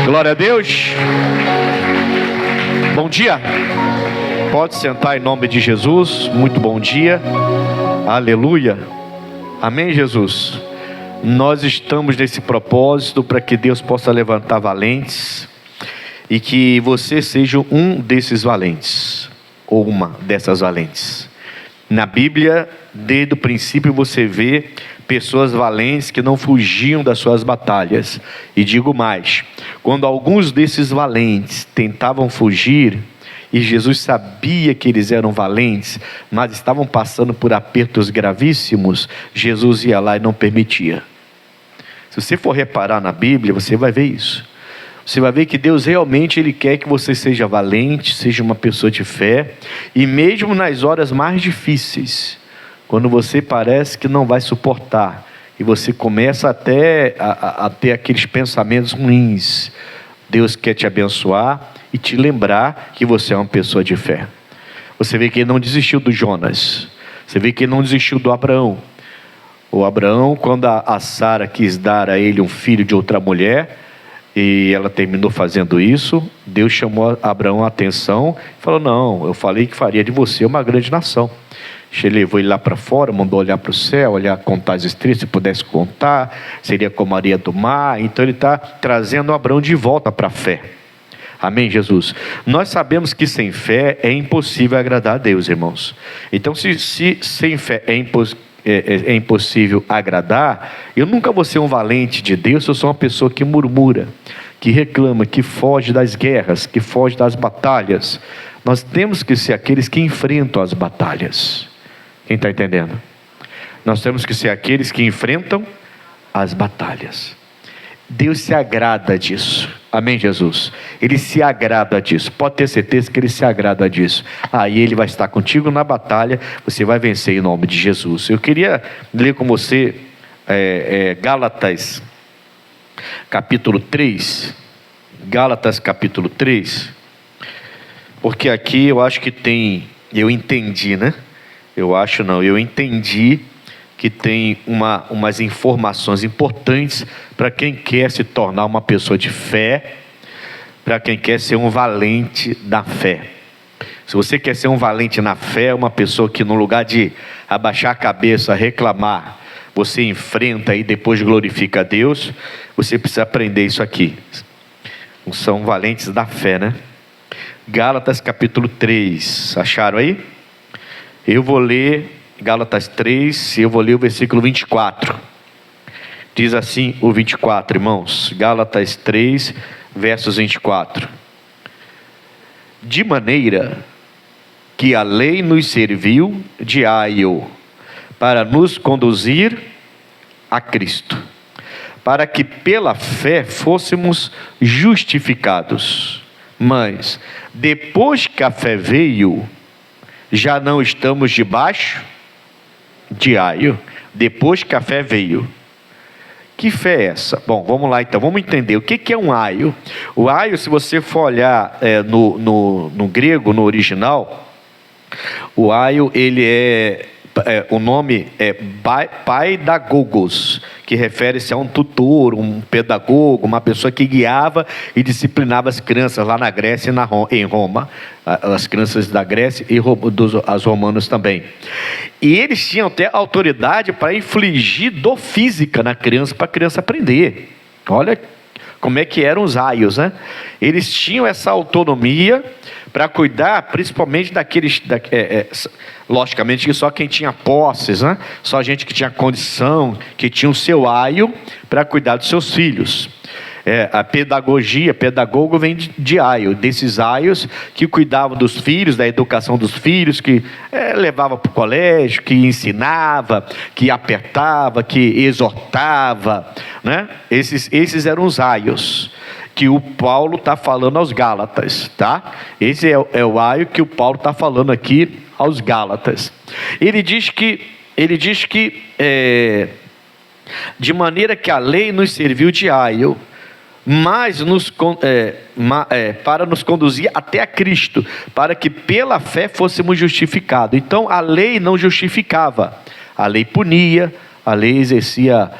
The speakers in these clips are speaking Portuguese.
Glória a Deus. Bom dia. Pode sentar em nome de Jesus. Muito bom dia. Aleluia. Amém, Jesus. Nós estamos nesse propósito para que Deus possa levantar valentes e que você seja um desses valentes, ou uma dessas valentes. Na Bíblia, desde o princípio você vê pessoas valentes que não fugiam das suas batalhas. E digo mais, quando alguns desses valentes tentavam fugir, e Jesus sabia que eles eram valentes, mas estavam passando por apertos gravíssimos, Jesus ia lá e não permitia. Se você for reparar na Bíblia, você vai ver isso. Você vai ver que Deus realmente Ele quer que você seja valente, seja uma pessoa de fé, e mesmo nas horas mais difíceis, quando você parece que não vai suportar, e você começa até a ter aqueles pensamentos ruins, Deus quer te abençoar e te lembrar que você é uma pessoa de fé. Você vê que Ele não desistiu do Jonas, você vê que Ele não desistiu do Abraão. O Abraão, quando a Sara quis dar a ele um filho de outra mulher, e ela terminou fazendo isso, Deus chamou Abraão a atenção e falou: não, eu falei que faria de você uma grande nação. Ele levou ele lá para fora, mandou olhar para o céu, olhar, contar as estrelas, se pudesse contar, seria como a areia do mar. Então ele está trazendo Abraão de volta para a fé. Amém, Jesus? Nós sabemos que sem fé é impossível agradar a Deus, irmãos. Então se sem fé é impossível agradar, eu nunca vou ser um valente de Deus. Eu sou uma pessoa que murmura, que reclama, que foge das guerras, que foge das batalhas. Nós temos que ser aqueles que enfrentam as batalhas. Quem está entendendo? Nós temos que ser aqueles que enfrentam as batalhas. Deus se agrada disso. Amém, Jesus? Ele se agrada disso. Pode ter certeza que Ele se agrada disso. Aí Ele vai estar contigo na batalha. Você vai vencer em nome de Jesus. Eu queria ler com você Gálatas capítulo 3. Gálatas capítulo 3. Porque aqui eu acho que eu entendi, né? Eu entendi que tem umas informações importantes para quem quer se tornar uma pessoa de fé, para quem quer ser um valente da fé. Se você quer ser um valente na fé, uma pessoa que no lugar de abaixar a cabeça, reclamar, você enfrenta e depois glorifica a Deus, você precisa aprender isso aqui. São valentes da fé, né? Gálatas capítulo 3, acharam aí? Eu vou ler Gálatas 3, eu vou ler o versículo 24. Diz assim o 24, irmãos. Gálatas 3, versos 24. De maneira que a lei nos serviu de aio para nos conduzir a Cristo, para que pela fé fôssemos justificados. Mas depois que a fé veio, já não estamos debaixo de aio. Depois que a fé veio. Que fé é essa? Bom, vamos lá então, vamos entender o que é um aio. O aio, se você for olhar no grego, no original, o aio, ele o nome é paidagogos, que refere-se a um tutor, um pedagogo, uma pessoa que guiava e disciplinava as crianças lá na Grécia e em Roma, as crianças da Grécia e as romanas também. E eles tinham até autoridade para infligir dor física na criança, para a criança aprender. Olha como é que eram os aios, né? Eles tinham essa autonomia para cuidar principalmente daqueles, logicamente que só quem tinha posses, né? Só gente que tinha condição, que tinha o seu aio para cuidar dos seus filhos. A pedagogia, pedagogo vem de aio, desses aios que cuidavam dos filhos, da educação dos filhos, que levava para o colégio, que ensinava, que apertava, que exortava, né? Esses eram os aios que o Paulo está falando aos Gálatas, tá? Esse é o aio que o Paulo está falando aqui aos Gálatas. Ele diz que de maneira que a lei nos serviu de aio, mas para nos conduzir até a Cristo, para que pela fé fôssemos justificados. Então a lei não justificava, a lei punia, a lei exercia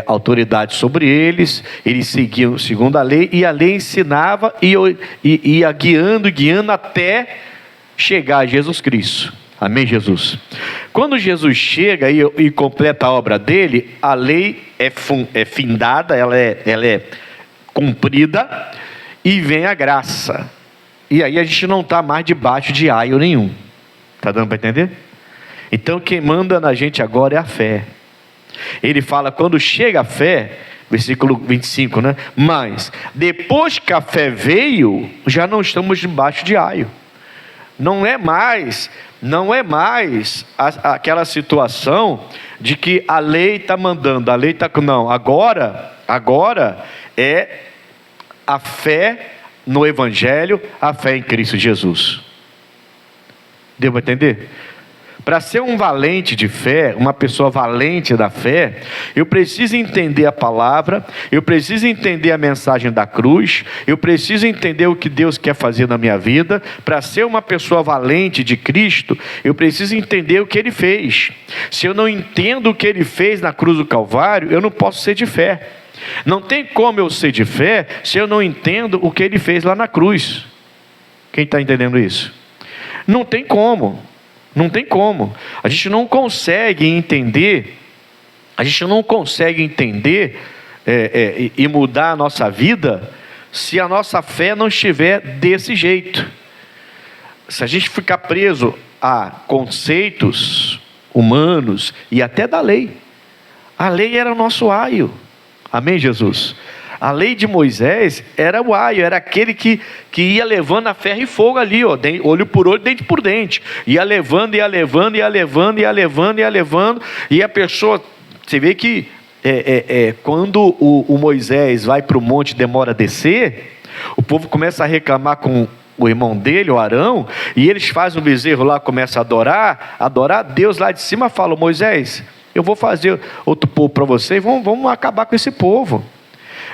autoridade sobre eles, eles seguiam segundo a lei, e a lei ensinava e ia guiando até chegar a Jesus Cristo. Amém, Jesus? Quando Jesus chega e completa a obra dele, a lei é findada, ela é cumprida, e vem a graça. E aí a gente não está mais debaixo de aio nenhum. Está dando para entender? Então quem manda na gente agora é a fé. Ele fala, quando chega a fé, versículo 25, né? Mas depois que a fé veio, já não estamos debaixo de aio. Não é mais aquela situação de que a lei está mandando, a lei está... Não, agora é a fé no Evangelho, a fé em Cristo Jesus. Deu para entender? Para ser um valente de fé, uma pessoa valente da fé, eu preciso entender a palavra, eu preciso entender a mensagem da cruz, eu preciso entender o que Deus quer fazer na minha vida. Para ser uma pessoa valente de Cristo, eu preciso entender o que Ele fez. Se eu não entendo o que Ele fez na cruz do Calvário, eu não posso ser de fé. Não tem como eu ser de fé se eu não entendo o que Ele fez lá na cruz. Quem está entendendo isso? Não tem como. Não tem como. A gente não consegue entender e mudar a nossa vida se a nossa fé não estiver desse jeito. Se a gente ficar preso a conceitos humanos e até da lei. A lei era o nosso aio. Amém, Jesus? A lei de Moisés era o aio, era aquele que ia levando a ferro e fogo ali, ó, olho por olho, dente por dente. Ia levando, e a pessoa, você vê que quando o Moisés vai para o monte e demora a descer, o povo começa a reclamar com o irmão dele, o Arão, e eles fazem um bezerro lá, começam a adorar, Deus lá de cima fala, Moisés, eu vou fazer outro povo para você, e vamos acabar com esse povo.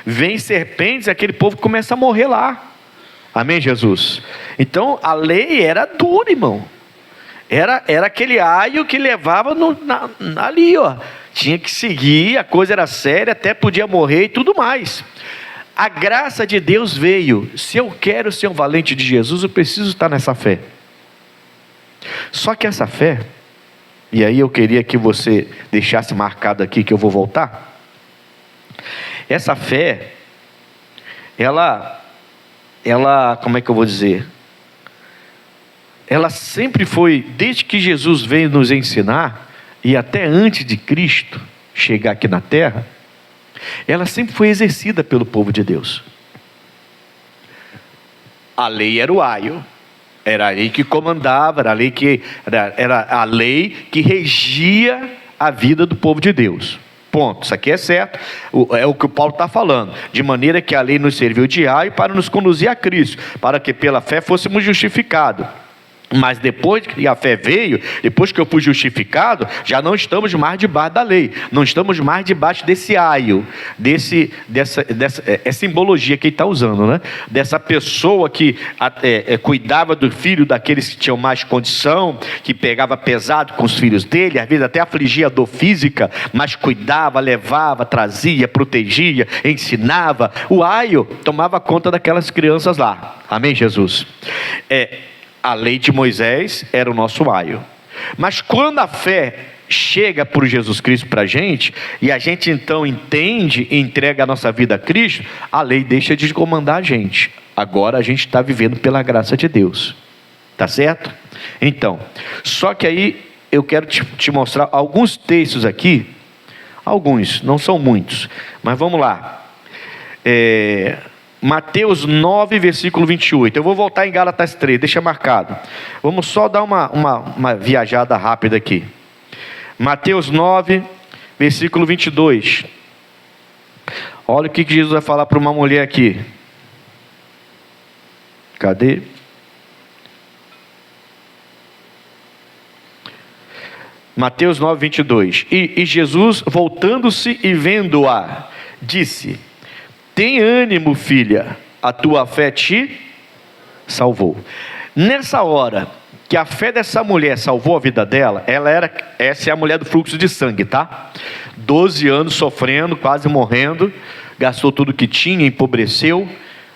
Vem serpentes, aquele povo começa a morrer lá. Amém, Jesus? Então a lei era dura, irmão. Era aquele aio que levava ali, ó. Tinha que seguir, a coisa era séria, até podia morrer e tudo mais. A graça de Deus veio. Se eu quero ser um valente de Jesus, eu preciso estar nessa fé. Só que essa fé, e aí eu queria que você deixasse marcado aqui que eu vou voltar. Essa fé, ela, como é que eu vou dizer? Ela sempre foi, desde que Jesus veio nos ensinar, e até antes de Cristo chegar aqui na terra, ela sempre foi exercida pelo povo de Deus. A lei era o aio, era a lei que comandava, era a lei que regia a vida do povo de Deus. Ponto, isso aqui é certo, é o que o Paulo está falando, de maneira que a lei nos serviu de aio para nos conduzir a Cristo, para que pela fé fôssemos justificados. Mas depois que a fé veio, depois que eu fui justificado, já não estamos mais debaixo da lei, não estamos mais debaixo desse aio, dessa simbologia que ele está usando, né? Dessa pessoa que cuidava do filho daqueles que tinham mais condição, que pegava pesado com os filhos dele, às vezes até afligia a dor física, mas cuidava, levava, trazia, protegia, ensinava. O aio tomava conta daquelas crianças lá. Amém, Jesus? A lei de Moisés era o nosso aio. Mas quando a fé chega por Jesus Cristo para a gente, e a gente então entende e entrega a nossa vida a Cristo, a lei deixa de comandar a gente. Agora a gente está vivendo pela graça de Deus. Tá certo? Então, só que aí eu quero te mostrar alguns textos aqui. Alguns, não são muitos. Mas vamos lá. Mateus 9, versículo 28. Eu vou voltar em Gálatas 3, deixa marcado. Vamos só dar uma viajada rápida aqui. Mateus 9, versículo 22. Olha o que Jesus vai falar para uma mulher aqui. Cadê? Mateus 9, 22. E Jesus, voltando-se e vendo-a, disse: tem ânimo, filha, a tua fé te salvou. Nessa hora que a fé dessa mulher salvou a vida dela, essa é a mulher do fluxo de sangue, tá? 12 anos sofrendo, quase morrendo, gastou tudo que tinha, empobreceu,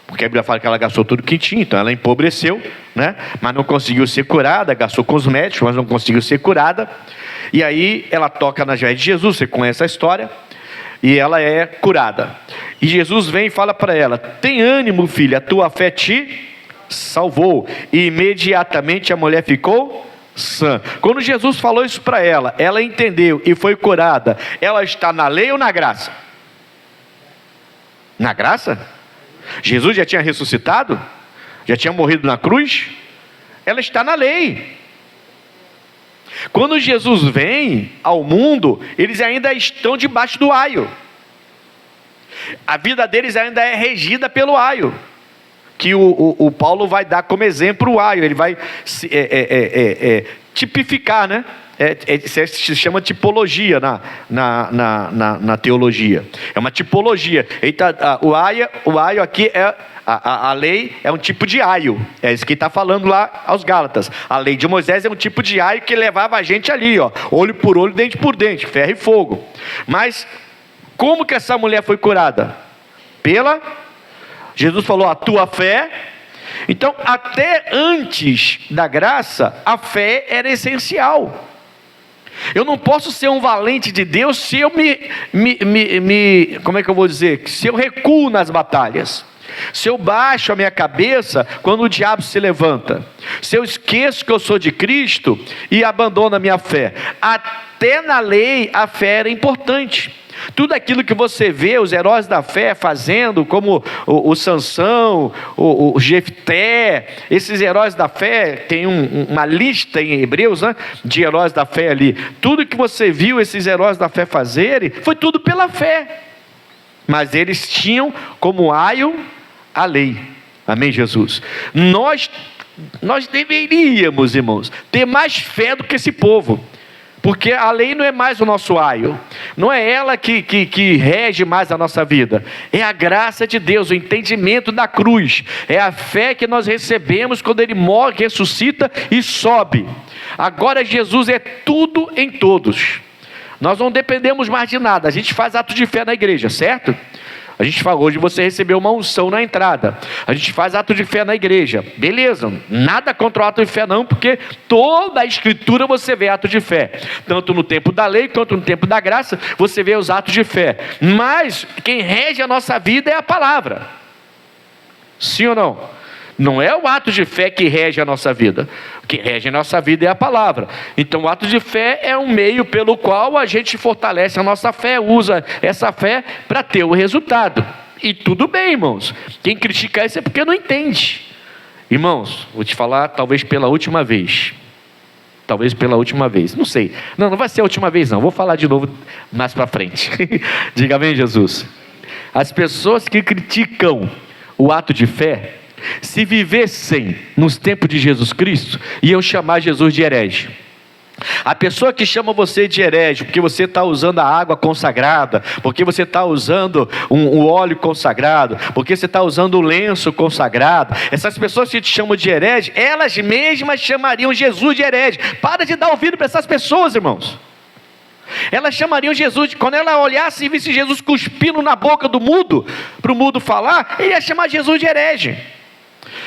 porque a Bíblia fala que ela gastou tudo que tinha, então ela empobreceu, né? Mas não conseguiu ser curada, gastou com os médicos, mas não conseguiu ser curada. E aí ela toca nas vestes de Jesus, você conhece a história, e ela é curada. E Jesus vem e fala para ela: tem ânimo, filha, a tua fé te salvou. E imediatamente a mulher ficou sã. Quando Jesus falou isso para ela, ela entendeu e foi curada. Ela está na lei ou na graça? Na graça? Jesus já tinha ressuscitado? Já tinha morrido na cruz? Ela está na lei. Quando Jesus vem ao mundo, eles ainda estão debaixo do aio. A vida deles ainda é regida pelo aio, que o Paulo vai dar como exemplo o aio. Ele vai tipificar, né? Se chama tipologia na teologia. É uma tipologia. Então, o aio aqui é a lei, é um tipo de aio. É isso que está falando lá aos Gálatas. A lei de Moisés é um tipo de aio que levava a gente ali, ó, olho por olho, dente por dente, ferro e fogo. Mas como que essa mulher foi curada? Jesus falou: a tua fé. Então, até antes da graça, a fé era essencial. Eu não posso ser um valente de Deus se eu como é que eu vou dizer? Se eu recuo nas batalhas, se eu baixo a minha cabeça quando o diabo se levanta, se eu esqueço que eu sou de Cristo e abandono a minha fé. Até na lei a fé era importante. Tudo aquilo que você vê os heróis da fé fazendo, como o Sansão, o Jefté, esses heróis da fé, tem uma lista em Hebreus, né, de heróis da fé ali. Tudo que você viu esses heróis da fé fazerem, foi tudo pela fé. Mas eles tinham como aio a lei. Amém, Jesus? Nós deveríamos, irmãos, ter mais fé do que esse povo. Porque a lei não é mais o nosso aio, não é ela que rege mais a nossa vida, é a graça de Deus, o entendimento da cruz, é a fé que nós recebemos quando Ele morre, ressuscita e sobe. Agora Jesus é tudo em todos, nós não dependemos mais de nada, a gente faz ato de fé na igreja, certo? A gente falou, hoje você recebeu uma unção na entrada, a gente faz ato de fé na igreja, beleza, nada contra o ato de fé não, porque toda a escritura você vê ato de fé, tanto no tempo da lei, quanto no tempo da graça, você vê os atos de fé, mas quem rege a nossa vida é a palavra, sim ou não? Não é o ato de fé que rege a nossa vida, o que rege a nossa vida é a palavra. Então o ato de fé é um meio pelo qual a gente fortalece a nossa fé, usa essa fé para ter o resultado. E tudo bem, irmãos, quem critica isso é porque não entende. Irmãos, vou te falar talvez pela última vez, não sei, não vai ser a última vez não, vou falar de novo mais para frente. Diga amém, Jesus. As pessoas que criticam o ato de fé, se vivessem nos tempos de Jesus Cristo, iam chamar Jesus de herege. A pessoa que chama você de herege, porque você está usando a água consagrada, porque você está usando um óleo consagrado, porque você está usando o lenço consagrado, essas pessoas que te chamam de herege, elas mesmas chamariam Jesus de herege. Para de dar ouvido para essas pessoas, irmãos. Elas chamariam Jesus, quando ela olhasse e visse Jesus cuspindo na boca do mudo, para o mudo falar, ele ia chamar Jesus de herege.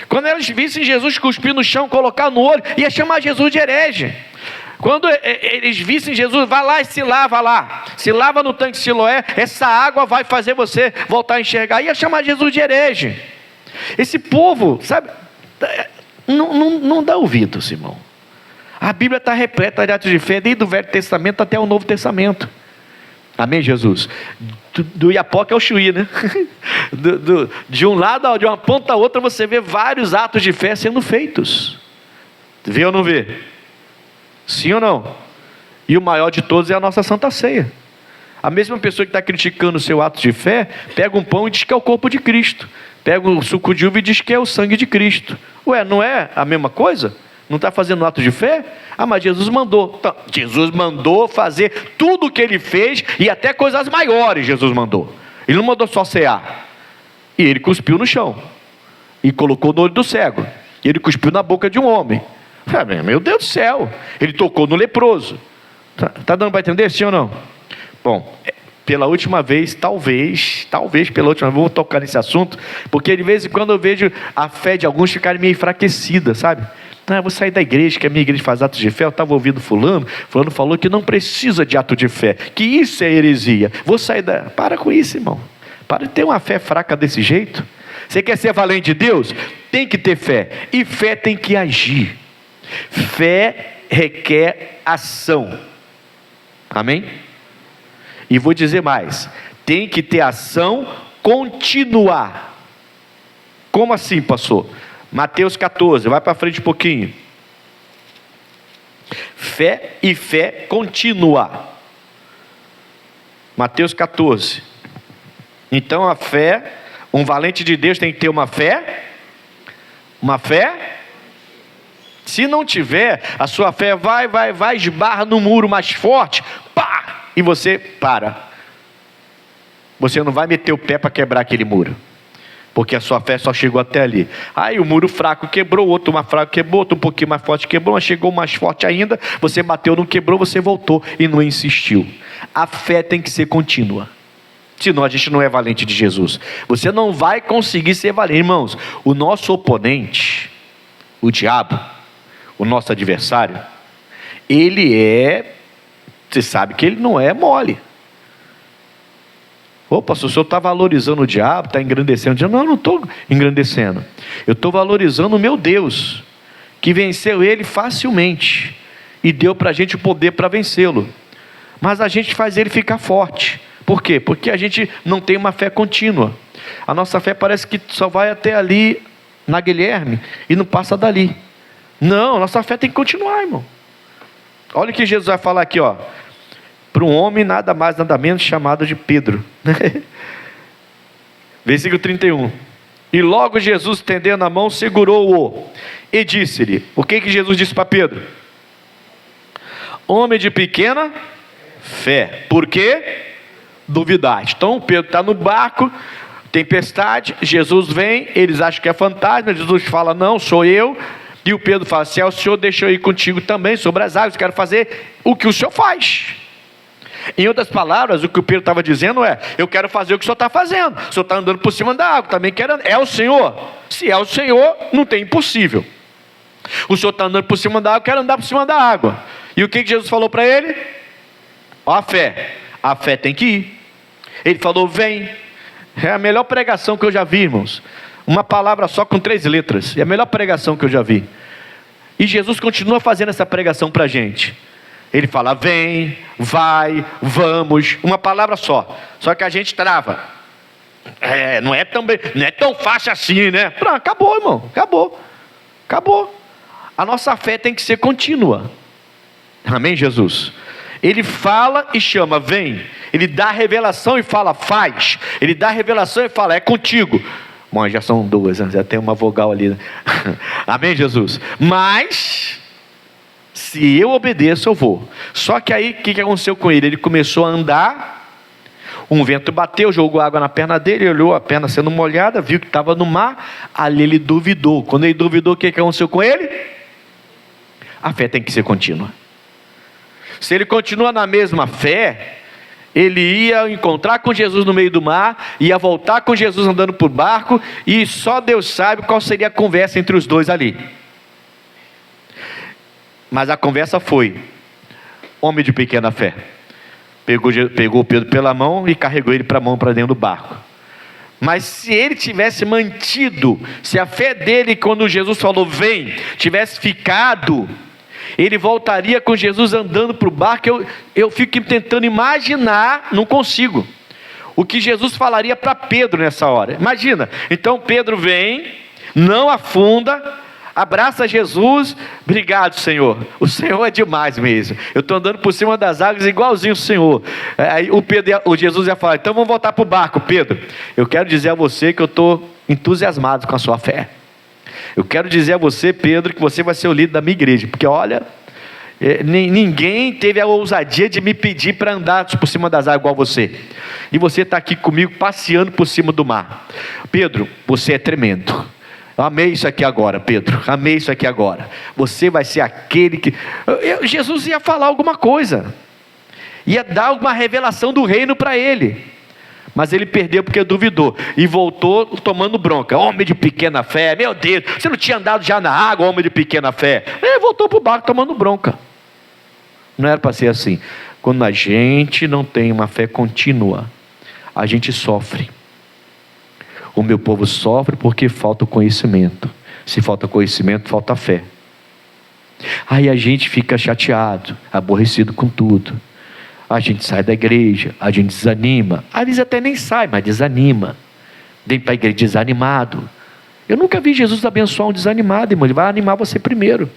Quando eles vissem Jesus cuspir no chão, colocar no olho, ia chamar Jesus de herege. Quando eles vissem Jesus, vai lá e se lava no tanque de Siloé, essa água vai fazer você voltar a enxergar, ia chamar Jesus de herege. Esse povo, sabe, não dá ouvidos, irmão. A Bíblia está repleta de atos de fé, desde o Velho Testamento até o Novo Testamento. Amém, Jesus? Do Iapoca ao Chuí, né? De um lado, de uma ponta a outra, você vê vários atos de fé sendo feitos. Vê ou não vê? Sim ou não? E o maior de todos é a nossa Santa Ceia. A mesma pessoa que está criticando o seu ato de fé, pega um pão e diz que é o corpo de Cristo. Pega um suco de uva e diz que é o sangue de Cristo. Ué, não é a mesma coisa? Não está fazendo ato de fé? Ah, mas Jesus mandou. Então, Jesus mandou fazer tudo o que Ele fez, e até coisas maiores Jesus mandou. Ele não mandou só cear. E Ele cuspiu no chão, e colocou no olho do cego, e Ele cuspiu na boca de um homem. Meu Deus do céu. Ele tocou no leproso. Está dando para entender, sim ou não? Bom, pela última vez, talvez pela última vez, vou tocar nesse assunto, porque de vez em quando eu vejo a fé de alguns ficarem meio enfraquecida, sabe? Ah, vou sair da igreja, que a minha igreja faz atos de fé. Eu estava ouvindo fulano falou que não precisa de ato de fé, que isso é heresia. Vou sair da... Para com isso, irmão. Para de ter uma fé fraca desse jeito. Você quer ser valente de Deus? Tem que ter fé, e fé tem que agir. Fé requer ação. Amém? E vou dizer mais, tem que ter ação contínua. Como assim, pastor? Mateus 14, vai para frente um pouquinho. Fé e fé contínua. Mateus 14. Então a fé, um valente de Deus tem que ter uma fé. Uma fé. Se não tiver, a sua fé vai, esbarra no muro mais forte, pá, e você para. Você não vai meter o pé para quebrar aquele muro, porque a sua fé só chegou até ali. Aí o muro fraco quebrou, outro mais fraco quebrou, outro um pouquinho mais forte quebrou, mas chegou mais forte ainda, você bateu, não quebrou, você voltou e não insistiu. A fé tem que ser contínua, senão a gente não é valente de Jesus. Você não vai conseguir ser valente, irmãos. O nosso oponente, o diabo, o nosso adversário, você sabe que ele não é mole. Opa, se o senhor está valorizando o diabo, está engrandecendo o diabo. Não, eu não estou engrandecendo. Eu estou valorizando o meu Deus, que venceu ele facilmente, e deu para a gente o poder para vencê-lo. Mas a gente faz ele ficar forte. Por quê? Porque a gente não tem uma fé contínua. A nossa fé parece que só vai até ali, na Guilherme, e não passa dali. Não, nossa fé tem que continuar, irmão. Olha o que Jesus vai falar aqui, ó. Para um homem nada mais, nada menos chamado de Pedro. Versículo 31. E logo Jesus, estendendo a mão, segurou-o e disse-lhe. O que Jesus disse para Pedro? Homem de pequena fé. Por quê? Duvidaste. Então Pedro está no barco, tempestade, Jesus vem, eles acham que é fantasma, Jesus fala, não, sou eu. E o Pedro fala, se é o Senhor, deixa eu ir contigo também sobre as águas, quero fazer o que o Senhor faz. Em outras palavras, o que o Pedro estava dizendo é, eu quero fazer o que o Senhor está fazendo. O Senhor está andando por cima da água, também quero, é o Senhor. Se é o Senhor, não tem impossível. O Senhor está andando por cima da água, eu quero andar por cima da água. E o que Jesus falou para ele? Ó, a fé tem que ir. Ele falou, vem. É a melhor pregação que eu já vi, irmãos. Uma palavra só com 3 letras. É a melhor pregação que eu já vi. E Jesus continua fazendo essa pregação para a gente. Ele fala, vem, vai, vamos. Uma palavra só. Só que a gente trava. Não é tão fácil assim, né? Pronto, acabou, irmão. Acabou. A nossa fé tem que ser contínua. Amém, Jesus? Ele fala e chama, vem. Ele dá revelação e fala, faz. Ele dá revelação e fala, é contigo. Bom, já são 2, já tem uma vogal ali, né? Amém, Jesus? Mas, se eu obedeço, eu vou. Só que aí, o que aconteceu com ele? Ele começou a andar, um vento bateu, jogou água na perna dele, olhou a perna sendo molhada, viu que estava no mar, ali ele duvidou. Quando ele duvidou, o que aconteceu com ele? A fé tem que ser contínua. Se ele continua na mesma fé, ele ia encontrar com Jesus no meio do mar, ia voltar com Jesus andando por barco, e só Deus sabe qual seria a conversa entre os dois ali. Mas a conversa foi, homem de pequena fé, pegou Pedro pela mão e carregou ele para a mão para dentro do barco. Mas se ele tivesse mantido, se a fé dele quando Jesus falou vem, tivesse ficado, ele voltaria com Jesus andando para o barco. Eu fico tentando imaginar, não consigo, o que Jesus falaria para Pedro nessa hora. Imagina, então Pedro vem, não afunda, abraça Jesus, obrigado Senhor, o Senhor é demais mesmo, eu estou andando por cima das águas igualzinho o Senhor. Aí o Jesus ia falar, então vamos voltar para o barco. Pedro, eu quero dizer a você que eu estou entusiasmado com a sua fé. Eu quero dizer a você, Pedro, que você vai ser o líder da minha igreja, porque olha, ninguém teve a ousadia de me pedir para andar por cima das águas igual você, e você está aqui comigo passeando por cima do mar. Pedro, você é tremendo. Eu amei isso aqui agora, Pedro, amei isso aqui agora. Você vai ser aquele que... Jesus ia falar alguma coisa. ia dar uma revelação do reino para ele. Mas ele perdeu porque duvidou e voltou tomando bronca. Homem de pequena fé, meu Deus, você não tinha andado já na água, homem de pequena fé? Ele voltou para o barco tomando bronca. Não era para ser assim. Quando a gente não tem uma fé contínua, a gente sofre. O meu povo sofre porque falta o conhecimento. Se falta conhecimento, falta fé. Aí a gente fica chateado, aborrecido com tudo. A gente sai da igreja, a gente desanima. Às vezes até nem sai, mas desanima. Vem para a igreja desanimado. Eu nunca vi Jesus abençoar um desanimado, irmão. Ele vai animar você primeiro.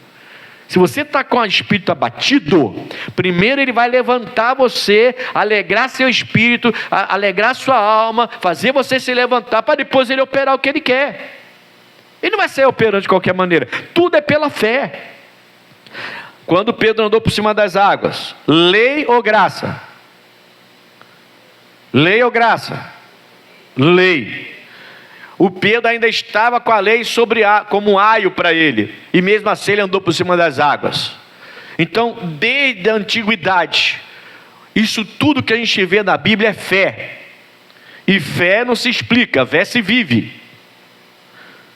Se você está com o espírito abatido, primeiro ele vai levantar você, alegrar seu espírito, alegrar sua alma, fazer você se levantar, para depois ele operar o que ele quer. Ele não vai sair operando de qualquer maneira. Tudo é pela fé. Quando Pedro andou por cima das águas, lei ou graça? Lei ou graça? Lei. O Pedro ainda estava com a lei como um aio para ele, e mesmo assim ele andou por cima das águas. Então, desde a antiguidade, isso tudo que a gente vê na Bíblia é fé, e fé não se explica, fé se vive.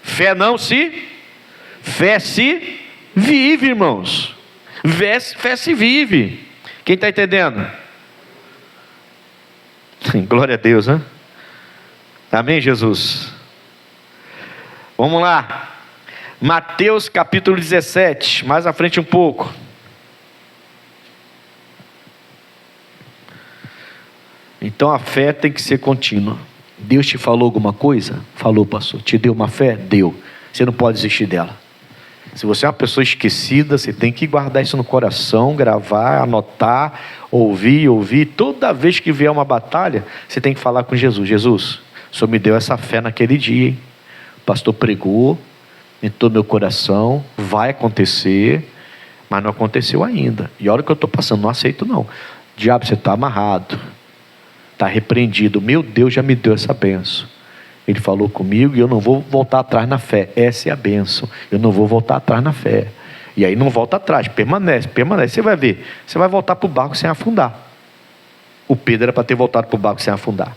Fé se vive, irmãos. Fé se vive. Quem está entendendo? Glória a Deus, né? Amém, Jesus? Vamos lá. Mateus capítulo 17, mais à frente um pouco. Então a fé tem que ser contínua. Deus te falou alguma coisa? Falou, pastor. Te deu uma fé? Deu. Você não pode desistir dela. Se você é uma pessoa esquecida, você tem que guardar isso no coração, gravar, anotar, ouvir. Toda vez que vier uma batalha, você tem que falar com Jesus. Jesus, o Senhor me deu essa fé naquele dia, hein? O pastor pregou, entrou no meu coração, vai acontecer, mas não aconteceu ainda. E olha o que eu estou passando, não aceito não. Diabo, você está amarrado, está repreendido. Meu Deus já me deu essa bênção. Ele falou comigo e eu não vou voltar atrás na fé. Essa é a bênção. Eu não vou voltar atrás na fé. E aí não volta atrás, permanece. Você vai ver, você vai voltar para o barco sem afundar. O Pedro era para ter voltado para o barco sem afundar.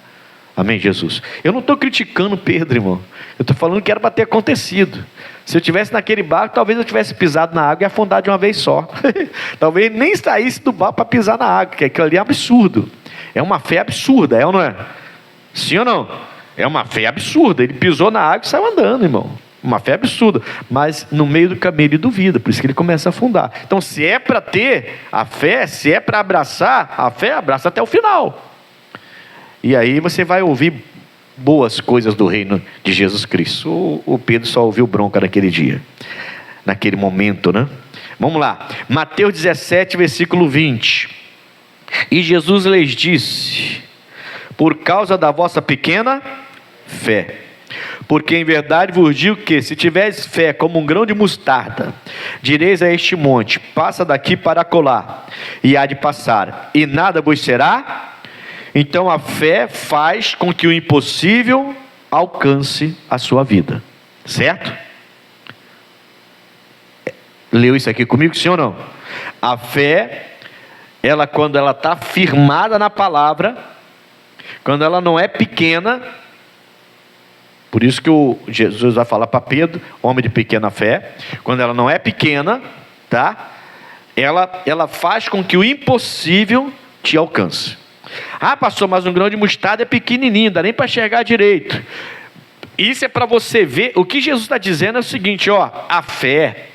Amém, Jesus? Eu não estou criticando Pedro, irmão. Eu estou falando que era para ter acontecido. Se eu estivesse naquele barco, talvez eu tivesse pisado na água e afundado de uma vez só. Talvez nem saísse do barco para pisar na água, porque aquilo ali é absurdo. É uma fé absurda, é ou não é? Sim ou não? É uma fé absurda. Ele pisou na água e saiu andando, irmão. Uma fé absurda. Mas no meio do caminho ele duvida, por isso que ele começa a afundar. Então, se é para ter a fé, se é para abraçar a fé, abraça até o final. E aí você vai ouvir boas coisas do reino de Jesus Cristo. O Pedro só ouviu bronca naquele dia, naquele momento, né? Vamos lá. Mateus 17, versículo 20. E Jesus lhes disse: por causa da vossa pequena fé. Porque em verdade vos digo que, se tiveres fé como um grão de mostarda, direis a este monte: passa daqui para acolá, e há de passar, e nada vos será. Então a fé faz com que o impossível alcance a sua vida. Certo? Leu isso aqui comigo, sim ou não? A fé, quando ela está firmada na palavra, quando ela não é pequena, por isso que Jesus vai falar para Pedro, homem de pequena fé, quando ela não é pequena, tá? Ela faz com que o impossível te alcance. Ah, pastor, mas um grão de mostarda é pequenininho, não dá nem para enxergar direito. Isso é para você ver. O que Jesus está dizendo é o seguinte, ó: a fé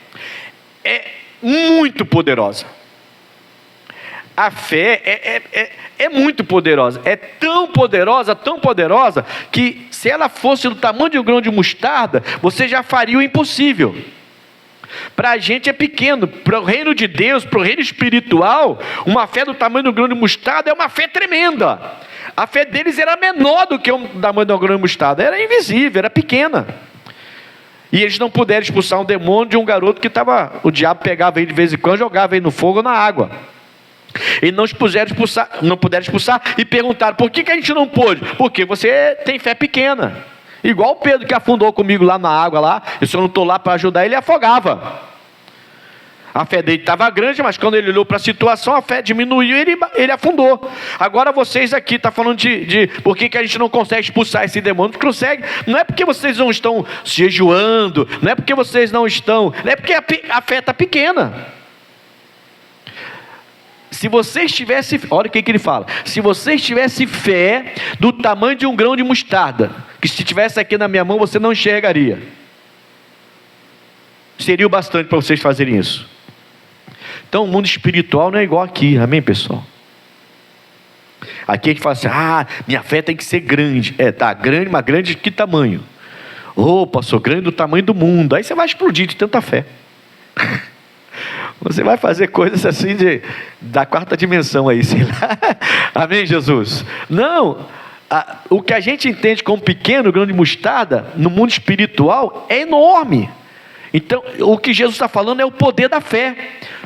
é muito poderosa. A fé é muito poderosa, é tão poderosa, que se ela fosse do tamanho de um grão de mostarda, você já faria o impossível. Para a gente é pequeno, para o reino de Deus, para o reino espiritual, uma fé do tamanho do grão de mostarda é uma fé tremenda. A fé deles era menor do que o tamanho do grão de mostarda, era invisível, era pequena. E eles não puderam expulsar um demônio de um garoto que o diabo pegava ele de vez em quando, jogava ele no fogo ou na água. E não puderam expulsar e perguntaram: por que a gente não pôde? Porque você tem fé pequena. Igual o Pedro que afundou comigo lá na água lá, e se eu não estou lá para ajudar ele, afogava. A fé dele estava grande, mas quando ele olhou para a situação, a fé diminuiu e ele afundou. Agora vocês aqui estão falando de por que a gente não consegue expulsar esse demônio. Não consegue, não é porque vocês não estão jejuando, não é porque vocês não estão, não é porque a fé está pequena. Se vocês tivessem, olha o que ele fala, se vocês tivessem fé do tamanho de um grão de mostarda, que se tivesse aqui na minha mão você não enxergaria, seria o bastante para vocês fazerem isso. Então o mundo espiritual não é igual aqui, amém, pessoal? Aqui a gente fala assim, minha fé tem que ser grande. Tá grande, mas grande de que tamanho? Pastor, grande do tamanho do mundo. Aí você vai explodir de tanta fé. Você vai fazer coisas assim da quarta dimensão aí, sei lá. Amém, Jesus? Não, o que a gente entende como pequeno, grão de mostarda, no mundo espiritual é enorme. Então, o que Jesus está falando é o poder da fé.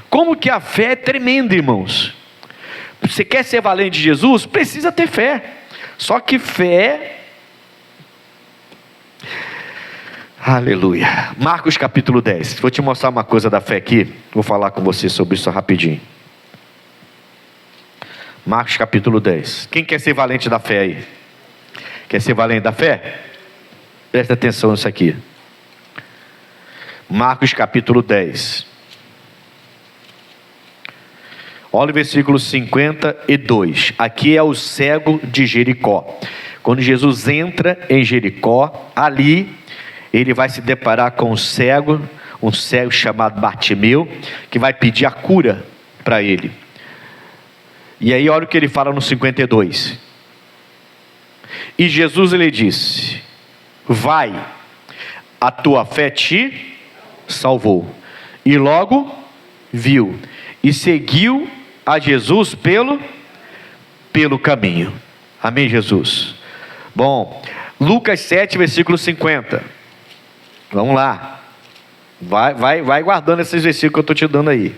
Como que a fé é tremenda, irmãos. Você quer ser valente de Jesus? Precisa ter fé. Só que fé... Aleluia. Marcos capítulo 10. Vou te mostrar uma coisa da fé aqui. Vou falar com você sobre isso rapidinho. Marcos capítulo 10. Quem quer ser valente da fé aí? Quer ser valente da fé? Presta atenção nisso aqui. Marcos capítulo 10. Olha o versículo 52. Aqui é o cego de Jericó. Quando Jesus entra em Jericó, ali ele vai se deparar com um cego chamado Bartimeu, que vai pedir a cura para ele. E aí olha o que ele fala no 52. E Jesus lhe disse: vai, a tua fé te salvou. E logo viu e seguiu a Jesus pelo caminho. Amém, Jesus? Bom, Lucas 7, versículo 50. Vamos lá. Vai guardando esses versículos que eu estou te dando aí.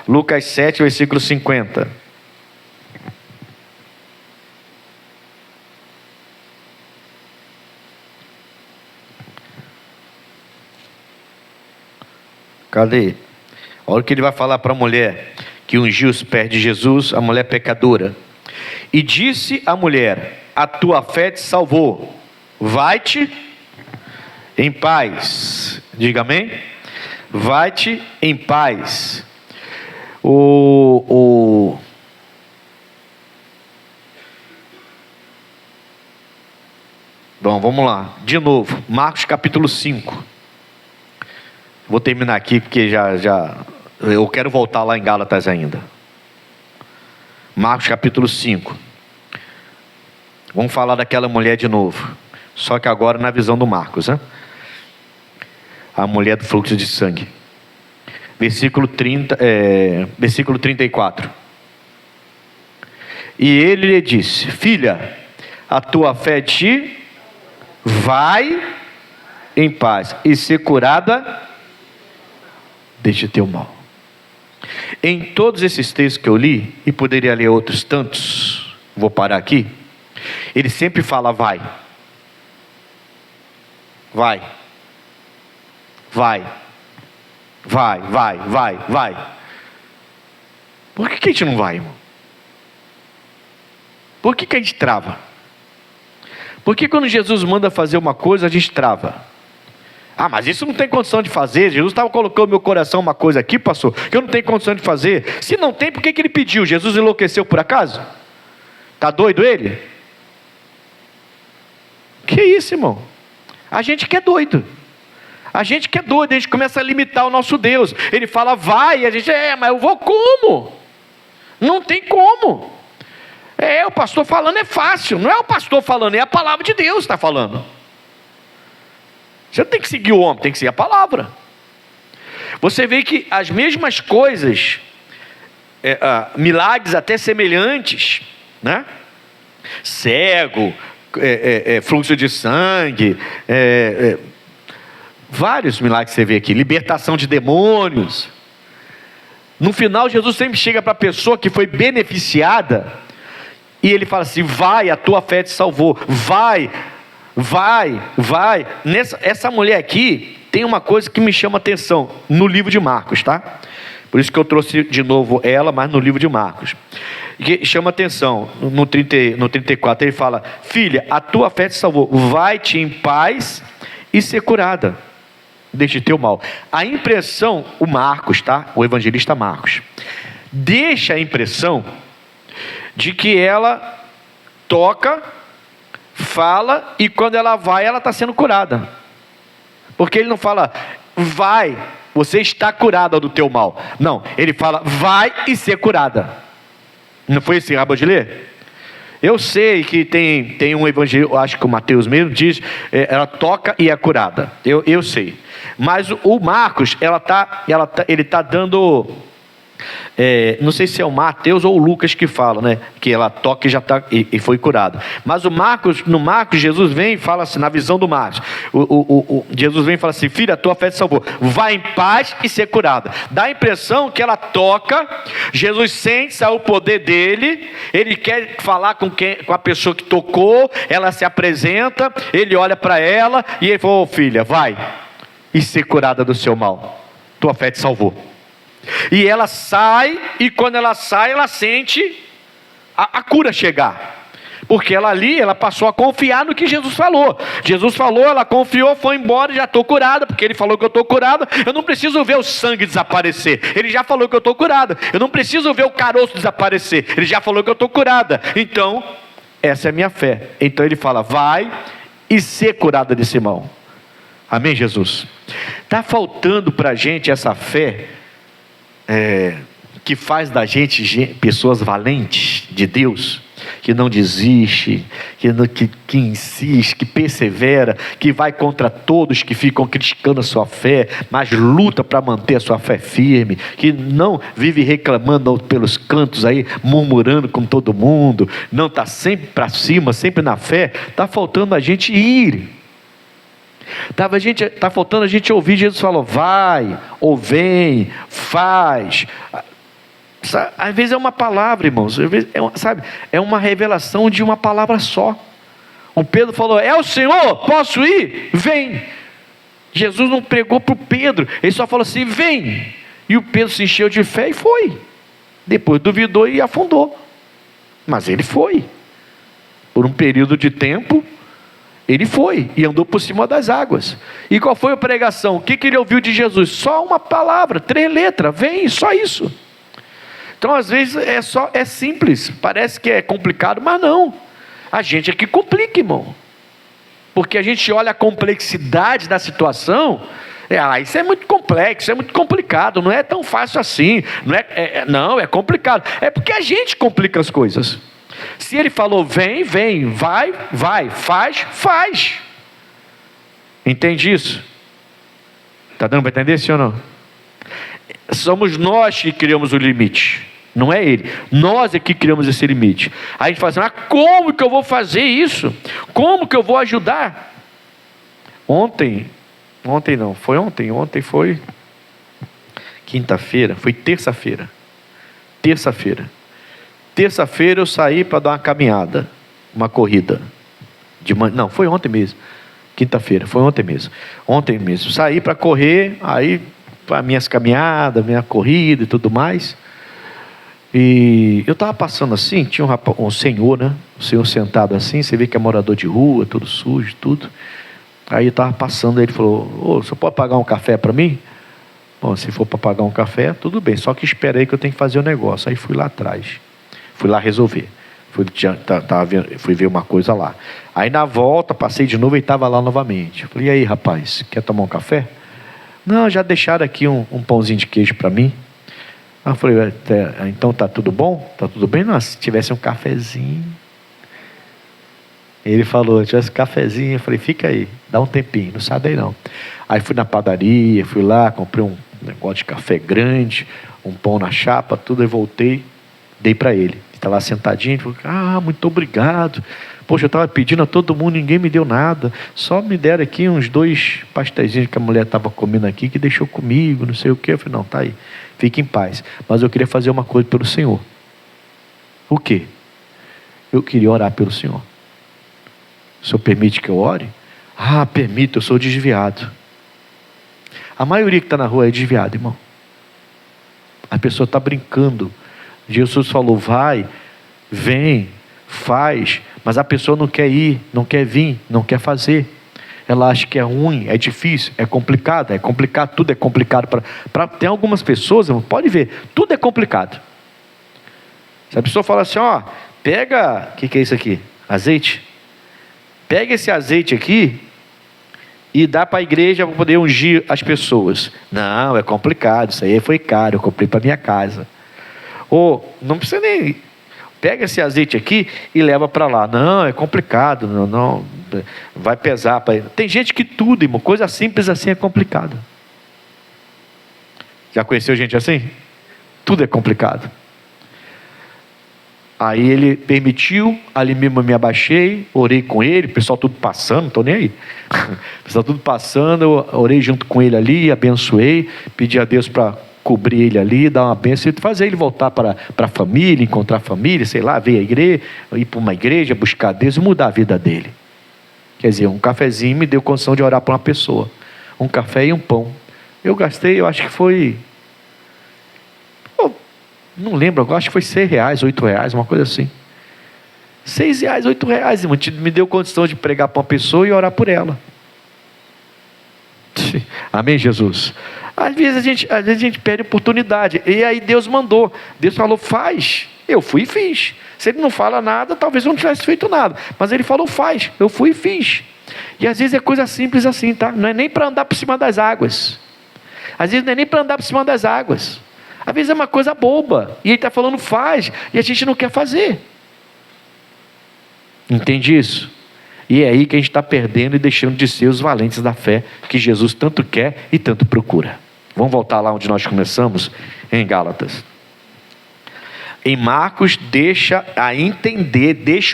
Lucas 7, versículo 50. Cadê? Olha o que ele vai falar para a mulher que ungiu os pés de Jesus, a mulher pecadora. E disse a mulher: a tua fé te salvou, vai-te em paz. Diga amém. Vai-te em paz. Bom, vamos lá, de novo, Marcos capítulo 5. Vou terminar aqui porque eu quero voltar lá em Gálatas ainda. Marcos capítulo 5. Vamos falar daquela mulher de novo, só que agora na visão do Marcos, né? A mulher do fluxo de sangue. Versículo 34. E ele lhe disse: filha, a tua fé te vai em paz e ser curada deste teu mal. Em todos esses textos que eu li, e poderia ler outros tantos, vou parar aqui, ele sempre fala vai. Vai. Vai. Vai, vai, vai, vai. Por que a gente não vai, irmão? Por que a gente trava? Porque quando Jesus manda fazer uma coisa, a gente trava. Mas isso não tem condição de fazer. Jesus estava colocando no meu coração uma coisa aqui, pastor, que eu não tenho condição de fazer. Se não tem, por que ele pediu? Jesus enlouqueceu por acaso? Está doido ele? Que isso, irmão? A gente que é doido. A gente que é doido, a gente começa a limitar o nosso Deus. Ele fala vai, e a gente, mas eu vou como? Não tem como. O pastor falando é fácil. Não é o pastor falando, é a palavra de Deus que está falando. Você não tem que seguir o homem, tem que seguir a palavra. Você vê que as mesmas coisas, milagres até semelhantes, né? Cego, fluxo de sangue, vários milagres que você vê aqui, libertação de demônios. No final, Jesus sempre chega para a pessoa que foi beneficiada e ele fala assim: vai, a tua fé te salvou, vai. Essa mulher aqui tem uma coisa que me chama atenção no livro de Marcos, tá? Por isso que eu trouxe de novo ela, mas no livro de Marcos. Que chama atenção, no 34 ele fala: filha, a tua fé te salvou, vai-te em paz e ser curada deste teu mal. A impressão, o Marcos, tá? O evangelista Marcos, deixa a impressão de que ela toca, fala, e quando ela vai, ela está sendo curada. Porque ele não fala, vai, você está curada do teu mal. Não, ele fala, vai e ser curada. Não foi esse rabo de ler? Eu sei que tem um evangelho, acho que o Mateus mesmo diz, ela toca e é curada. Eu sei. Mas o Marcos, ele está dando... não sei se é o Mateus ou o Lucas que fala, né? Que ela toca e já está e foi curada. Mas no Marcos, Jesus vem e fala assim, na visão do Marcos, Jesus vem e fala assim: filha, a tua fé te salvou, vai em paz e ser curada. Dá a impressão que ela toca, Jesus sente o poder dele, ele quer falar com a pessoa que tocou, ela se apresenta, ele olha para ela e ele falou: filha, vai e ser curada do seu mal, tua fé te salvou. E ela sai, e quando ela sai, ela sente a cura chegar. Porque ela passou a confiar no que Jesus falou. Jesus falou, ela confiou, foi embora, já estou curada, porque ele falou que eu estou curada. Eu não preciso ver o sangue desaparecer, ele já falou que eu estou curada. Eu não preciso ver o caroço desaparecer, ele já falou que eu estou curada. Então, essa é a minha fé. Então ele fala, vai e ser curada desse mal. Amém, Jesus? Está faltando para a gente essa fé que faz da gente pessoas valentes de Deus, que não desiste, que insiste, que persevera, que vai contra todos que ficam criticando a sua fé, mas luta para manter a sua fé firme, que não vive reclamando pelos cantos aí, murmurando com todo mundo, não está sempre para cima, sempre na fé. Está faltando a gente ir. Está faltando a gente ouvir. Jesus falou, vai, ou vem, faz. Às vezes é uma palavra, irmãos, às vezes é uma revelação de uma palavra só. O Pedro falou, é o Senhor, posso ir? Vem. Jesus não pregou para o Pedro, ele só falou assim, vem. E o Pedro se encheu de fé e foi. Depois duvidou e afundou, mas ele foi. Por um período de tempo, ele foi e andou por cima das águas. E qual foi a pregação? O que ele ouviu de Jesus? Só uma palavra, 3 letras, vem, só isso. Então às vezes é simples, parece que é complicado, mas não. A gente é que complica, irmão. Porque a gente olha a complexidade da situação, isso é muito complexo, é muito complicado, não é tão fácil assim, não é complicado. É porque a gente complica as coisas. Se ele falou vem, vai, faz. Entende isso? Está dando para entender, sim ou não? Somos nós que criamos o limite, não é ele. Nós é que criamos esse limite. Aí a gente fala assim, mas como que eu vou fazer isso? Como que eu vou ajudar? Ontem foi quinta-feira, foi terça-feira. Terça-feira eu saí para dar uma caminhada, uma corrida. Não, foi ontem mesmo. Quinta-feira, foi ontem mesmo. Ontem mesmo. Saí para correr, aí para minhas caminhadas, minha corrida e tudo mais. E eu estava passando assim, tinha um senhor, né? Um senhor sentado assim, você vê que é morador de rua, todo sujo, tudo. Aí eu estava passando, ele falou, você pode pagar um café para mim? Bom, se for para pagar um café, tudo bem, só que espera aí que eu tenho que fazer o negócio. Aí fui lá atrás. Fui lá resolver. Fui ver uma coisa lá. Aí na volta, passei de novo e estava lá novamente. Falei, e aí rapaz, quer tomar um café? Não, já deixaram aqui um pãozinho de queijo para mim. Aí eu falei, então tá tudo bom? Tá tudo bem? Não, se tivesse um cafezinho. Ele falou, tivesse um cafezinho. Eu falei, fica aí, dá um tempinho, não sai daí não. Aí fui na padaria, fui lá, comprei um negócio de café grande, um pão na chapa, tudo, e voltei, dei para ele. Está lá sentadinho, ele falou, muito obrigado. Poxa, eu estava pedindo a todo mundo, ninguém me deu nada. Só me deram aqui uns 2 pastéisinhos que a mulher estava comendo aqui, que deixou comigo, não sei o quê. Eu falei, não, tá aí, fique em paz. Mas eu queria fazer uma coisa pelo Senhor. O quê? Eu queria orar pelo Senhor. O Senhor permite que eu ore? Permito, eu sou desviado. A maioria que está na rua é desviado, irmão. A pessoa está brincando. Jesus falou, vai, vem, faz, mas a pessoa não quer ir, não quer vir, não quer fazer. Ela acha que é ruim, é difícil, é complicado, tudo é complicado. Tem algumas pessoas, pode ver, tudo é complicado. Se a pessoa fala assim, pega, o que é isso aqui? Azeite? Pega esse azeite aqui e dá para a igreja para poder ungir as pessoas. Não, é complicado, isso aí foi caro, eu comprei para minha casa. Ou, não precisa nem... Pega esse azeite aqui e leva para lá. Não, é complicado, não, vai pesar. Tem gente que tudo, irmão, coisa simples assim é complicado. Já conheceu gente assim? Tudo é complicado. Aí ele permitiu, ali mesmo eu me abaixei, orei com ele, o pessoal tudo passando, não estou nem aí. O pessoal tudo passando, eu orei junto com ele ali, abençoei, pedi a Deus para cobrir ele ali, dar uma bênção e fazer ele voltar para a família, encontrar a família, sei lá, vir à igreja, ir para uma igreja, buscar Deus e mudar a vida dele. Quer dizer, um cafezinho me deu condição de orar para uma pessoa. Um café e um pão. Eu gastei, eu acho que foi... não lembro, eu acho que foi R$6, R$8, uma coisa assim. R$6, R$8, irmão. Me deu condição de pregar para uma pessoa e orar por ela. Amém, Jesus? Às vezes a gente perde oportunidade. E aí Deus mandou. Deus falou, faz. Eu fui e fiz. Se ele não fala nada, talvez eu não tivesse feito nada. Mas ele falou, faz. Eu fui e fiz. E às vezes é coisa simples assim, tá? Não é nem para andar por cima das águas. Às vezes não é nem para andar por cima das águas. Às vezes é uma coisa boba. E ele está falando, faz. E a gente não quer fazer. Entende isso? E é aí que a gente está perdendo e deixando de ser os valentes da fé que Jesus tanto quer e tanto procura. Vamos voltar lá onde nós começamos, em Gálatas. Em Marcos deixa